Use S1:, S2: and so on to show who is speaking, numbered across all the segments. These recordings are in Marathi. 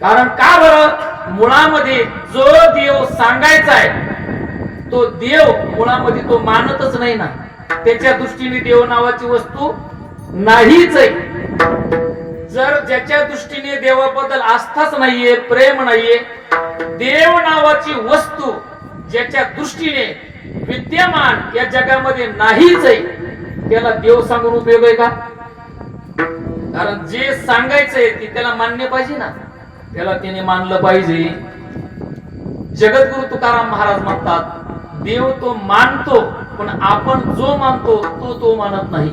S1: कारण का बरं, मुळामध्ये जो देव सांगायचा आहे तो देव मुळामध्ये तो मानतच नाही ना. त्याच्या दृष्टीने देव नावाची वस्तू नाहीच आहे. जर ज्याच्या दृष्टीने देवाबद्दल आस्थाच नाहीये, प्रेम नाहीये, देव नावाची वस्तू ज्याच्या दृष्टीने विद्यमान या जगामध्ये नाहीच आहे, त्याला देव सांगून उपयोग आहे का? कारण जे सांगायचंय ते त्याला मान्य पाहिजे ना, त्याला त्याने मानलं पाहिजे. जगद्गुरु तुकाराम महाराज म्हणतात, देव तो मानतो पण आपण जो मानतो तो मानत नाही.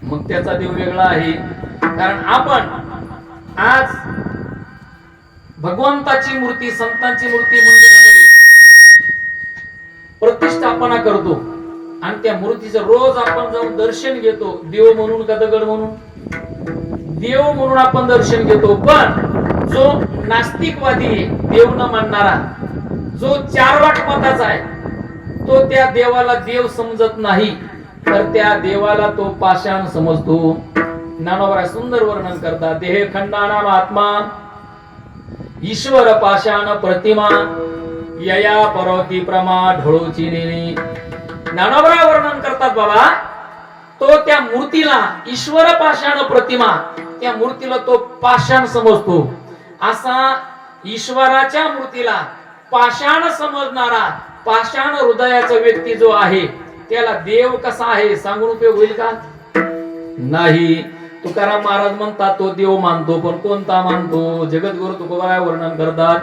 S1: मग त्याचा देव वेगळा आहे. कारण आपण आज भगवंताची मूर्ती, संतांची मूर्ती मंदिरामध्ये प्रतिष्ठापना करतो आणि त्या मूर्तीचं रोज आपण जाऊन दर्शन घेतो. देव म्हणून का दगड म्हणून? देव म्हणून आपण दर्शन घेतो. पण जो नास्तिकवादी आहे, देव न मानणारा, जो चारवाट मताचा आहे, तो त्या देवाला देव समजत नाही, तर त्या देवाला तो पाषाण समजतो. ज्ञानोबा सुंदर वर्णन करतात, देह खंडानाम आत्मा ईश्वर पाषाण प्रतिमा यया परोती प्रमा ढोळूची नेणी. ज्ञानोबा वर्णन करतात, बाबा तो त्या मूर्तीला ईश्वर पाषाण प्रतिमा, त्या मूर्तीला तो पाषाण समजतो. असा ईश्वराच्या मूर्तीला पाषाण समजणारा, पाषाण हृदयाचा व्यक्ती जो आहे, त्याला देव कसा आहे सांगून उपयोग होईल का? नाही. तुकाराम महाराज म्हणतात तो देव मानतो, पण कोणता मानतो? जगद्गुरु तुकोबराय वर्णन करतात,